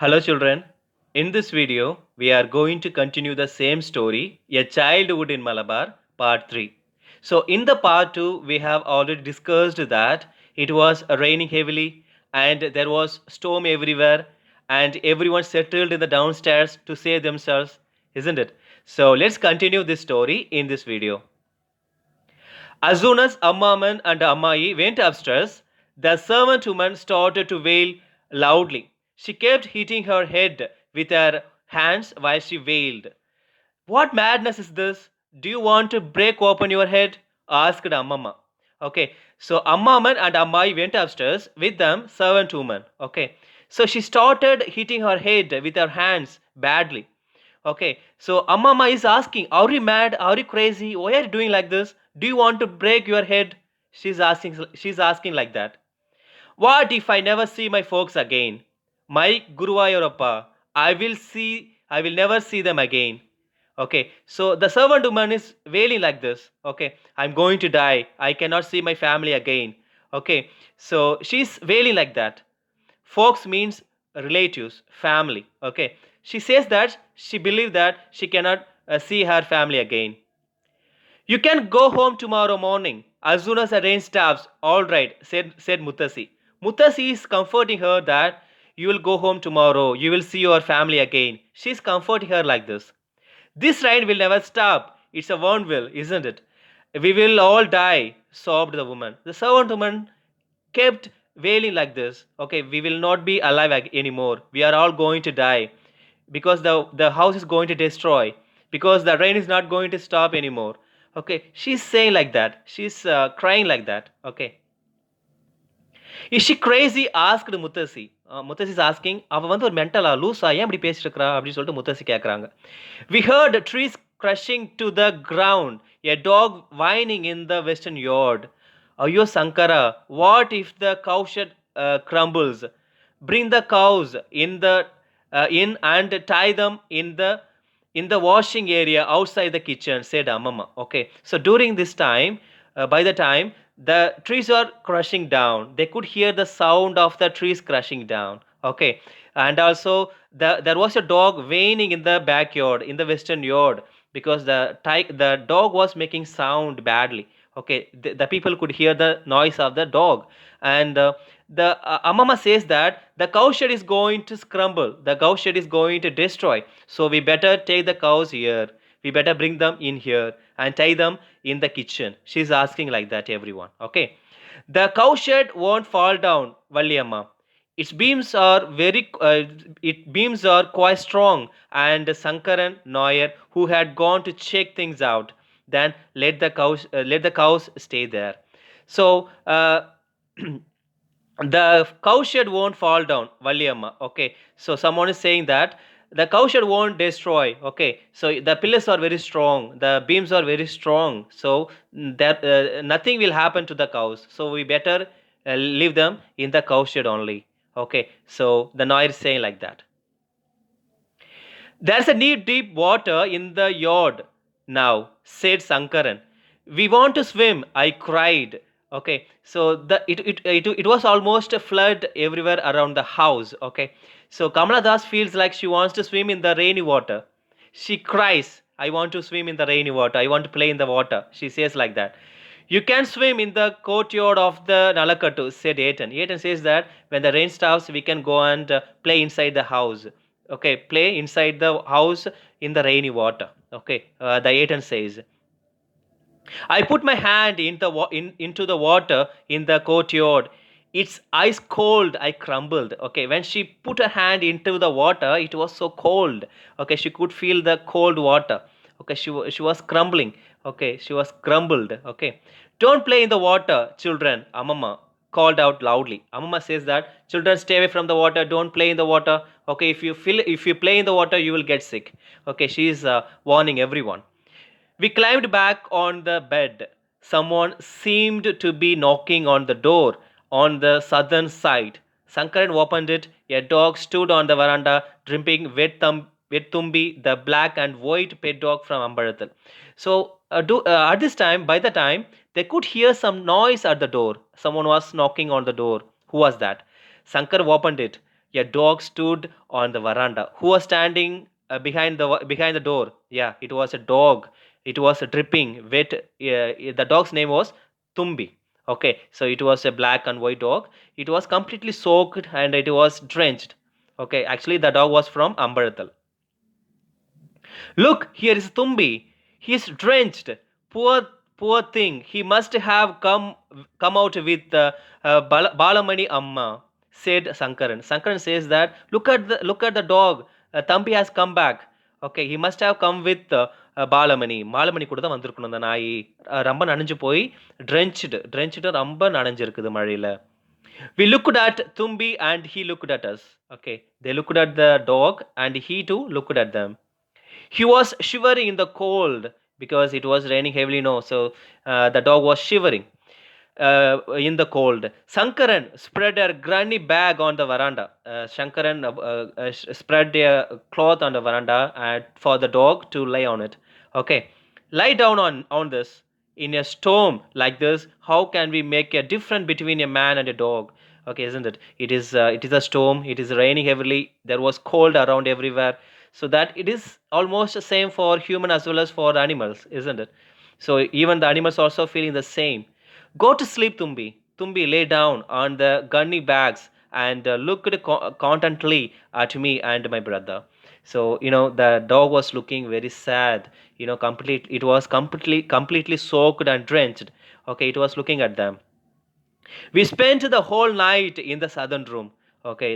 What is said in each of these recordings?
Hello children. In this video, we are going to continue the same story, A Childhood in Malabar, part 3. So in the part 2, we have already discussed that it was raining heavily and there was storm everywhere and everyone settled in the downstairs to save themselves, isn't it? So let's continue this story in this video. As soon as Ammaman and Ammai went upstairs, the servant woman started to wail loudly. She kept hitting her head with her hands while she wailed. What madness is this? Do you want to break open your head? Asked Ammama. Okay, so Ammaman and Ammai went upstairs, with them servant woman. Okay, so she started hitting her head with her hands badly. Okay, so Ammama is asking, are you mad? Are you crazy? Why are you doing like this? Do you want to break your head? She's asking like that. What if I never see my folks again? My Guruvayurappa, I will never see them again. Okay, so the servant woman is wailing like this. Okay, I'm going to die. I cannot see my family again. Okay, so she's wailing like that. Folks means relatives, family. Okay, she says that she believes that she cannot see her family again. You can go home tomorrow morning as soon as the rain stops. All right, said Muttasi. Muttasi is comforting her that you will go home tomorrow. You will see your family again. She's comforting her like this. This rain will never stop. It's a will, isn't it? We will all die, sobbed the woman. The servant woman kept wailing like this. Okay, we will not be alive anymore. We are all going to die because the house is going to destroy because the rain is not going to stop anymore. Okay, she's saying like that. She's crying like that. Okay. Is she crazy? Asked Muttasi. Muttasi is asking, அவ வந்து ஒரு மென்டலா லூசா ஏன் இப்படி பேசிட்டு இருக்கா அப்படின்னு சொல்லிட்டு முத்தசி கேட்குறாங்க. We heard trees crushing to the ground, a dog whining in the western yard. Ayyo Sankara, what if the cowshed crumbles? Bring the cows in and tie them in the washing area outside the kitchen, said Amama. Okay, so during this time, by the time the trees are crushing down, they could hear the sound of the trees crushing down. Okay, and also there was a dog whining in the backyard, in the western yard, because the dog was making sound badly. Okay, the people could hear the noise of the dog. And the Amama says that the cowshed is going to scramble, the cowshed is going to destroy, so we better take the cows here, we better bring them in here and tie them in the kitchen. She's asking like that, everyone. Okay, the cowshed won't fall down, Valliyamma. Its beams are beams are quite strong. And Sankaran Noyer, who had gone to check things out, then let the cows stay there. So the cowshed won't fall down, Valliyamma. Okay, so someone is saying that the cowshed won't destroy. Okay, so the pillars are very strong, the beams are very strong, so that nothing will happen to the cows, so we better leave them in the cowshed only. Okay, so the Noir is saying like that. There's a deep water in the yard now, said Sankaran. We want to swim, I cried. Okay, so it was almost a flood everywhere around the house. Okay, so Kamala Das feels like she wants to swim in the rainy water. She cries, I want to swim in the rainy water, I want to play in the water. She says like that. You can swim in the courtyard of the Nalakattu, said Aitan. Aitan says that when the rain stops, we can go and play inside the house. Okay, play inside the house in the rainy water. Okay, the Aitan says. I put my hand into the water in the courtyard. It's ice cold. I crumbled. Okay, when she put her hand into the water, it was so cold. Okay, she could feel the cold water. Okay, she was crumbling. Okay, she was crumbled. Okay, don't play in the water, children. Amama called out loudly. Amama says that children, stay away from the water. Don't play in the water. Okay, if you play in the water, you will get sick. Okay, she is warning everyone. We climbed back on the bed. Someone seemed to be knocking on the door on the southern side. Sankaran opened it. A dog stood on the veranda, dripping wet Tumbi, the black and white pet dog from Ambarathal. So, at this time, by the time, they could hear some noise at the door. Someone was knocking on the door. Who was that? Sankar opened it. a dog stood on the veranda. Who was standing behind the door? Yeah, it was a dog. It was dripping wet. The dog's name was Tumbi. Okay, so it was a black and white dog. It was completely soaked and it was drenched. Okay, actually the dog was from Ambarathal. Look, here is Tumbi. He is drenched. Poor, poor thing. He must have come out with Balamani Amma, said Sankaran. Sankaran says that look at the dog. Tampi has come back. Okay, he must have come with Balamani மாலமணி கூட தான் வந்திருக்கணும் அந்த நாய் ரொம்ப நனைஞ்சு போய் ட்ரென்ச்டு ரொம்ப நனைஞ்சிருக்குது மழையில. We looked at Tumbi and he looked at us. Okay, they looked at the dog and he too looked at them. He was shivering in the cold because it was raining heavily. No, so the dog was shivering in the cold. Sankaran spread a granny bag on the veranda. Shankaran spread a cloth on the veranda and for the dog to lay on it. Okay, lie down on this. In a storm like this, how can we make a difference between a man and a dog? Okay, isn't it? It is a storm. It is raining heavily. There was cold around everywhere, so that it is almost the same for human as well as for animals, isn't it? So even the animals also feeling the same. Go to sleep, Tumbi. Tumbi lay down on the gunny bags and looked contently at me and my brother. So the dog was looking very sad. It was completely soaked and drenched. Okay, it was looking at them. We spent the whole night in the southern room. Okay,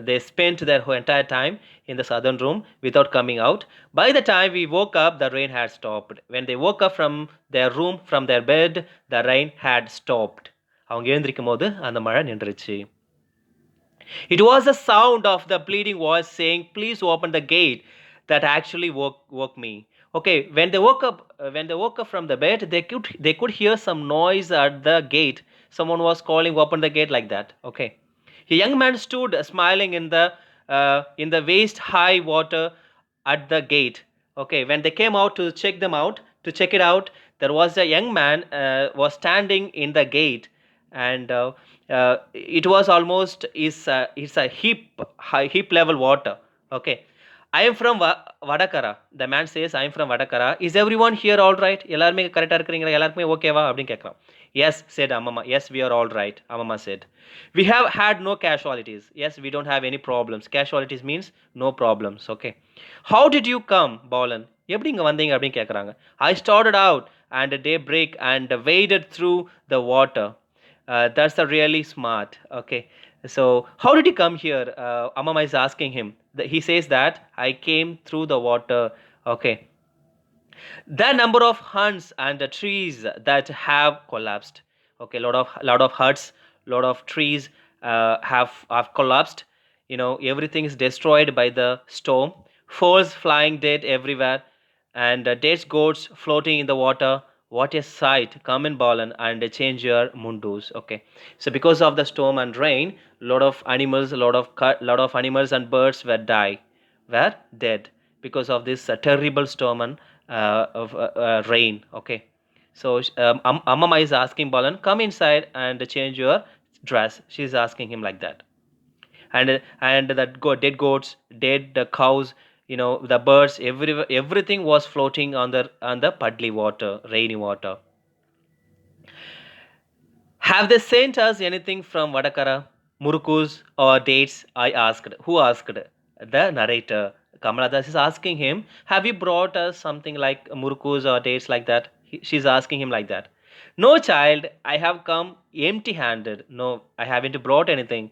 they spent their whole entire time in the southern room without coming out. By the time we woke up, the rain had stopped. When they woke up from their room, from their bed, the rain had stopped. அவங்க எழுந்திருக்கும் போது அந்த மழை நின்றுச்சு. It was the sound of the pleading voice saying, "Please open the gate," that actually woke me. Okay, when they woke up from the bed, they could hear some noise at the gate. Someone was calling, "Open the gate," like that. Okay, a young man stood smiling in the waist high water at the gate. Okay, when they came out to check it out, there was a young man was standing in the gate, and it was almost it's a hip level water. Okay, I am from Vadakara. The man says, I am from Vadakara. Is everyone here all right? எல்லாருமே கரெக்டா இருக்கீங்களா? எல்லாருமே ஓகேவா அப்படின்னு கேட்கறான். Yes, said Amama. Yes, we are all right, Amama said. We have had no casualties. Yes, we don't have any problems. Casualties means no problems. Okay. How did you come, Balan? எப்படி இங்க வந்தீங்க அப்படின்னு கேட்கறாங்க. I started out and daybreak and waded through the water. That's a really smart. Okay, so how did he come here? Amama is asking him. He says that I came through the water. Okay, the number of huts and the trees that have collapsed. Okay, lot of huts, lot of trees have collapsed. Everything is destroyed by the storm. Foals flying dead everywhere, and dead goats floating in the water. What a sight! Come in, Balan, and change your mundus. Okay, so because of the storm and rain, lot of animals and birds were dead because of this terrible storm and rain. Okay, so Amma is asking Balan, come inside and change your dress. She's asking him like that. And that dead goats, dead cows, the birds, everything was floating on the puddly water, rainy water. Have they sent us anything from Vadakara, Murukus, or dates? I asked. Who asked? The narrator. Kamaladas is asking him, have you brought us something like Murukus or dates like that? She's asking him like that. No, child, I have come empty handed. No, I haven't brought anything.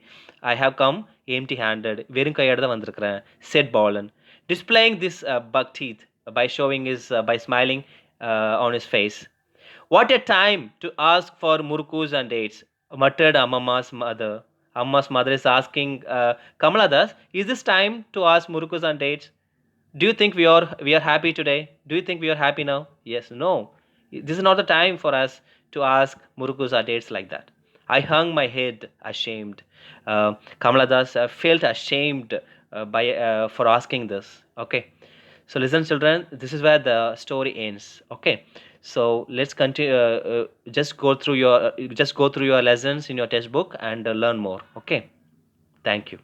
I have come empty handed. வெறும் கையோட தான் வந்திருக்கிறேன், said Balan, displaying this buck teeth by smiling on his face. What a time to ask for Murukus and dates, muttered Amma's mother. Amma's mother is asking Kamaladas, is this time to ask Murukus and dates? Do you think we are happy today? Do you think we are happy now? Yes, no. This is not the time for us to ask Murukus or dates like that. I hung my head ashamed. Kamaladas felt ashamed for asking this. Okay. So listen, children, this is where the story ends. Okay. So let's continue. Just go through your lessons in your textbook and learn more. Okay. Thank you.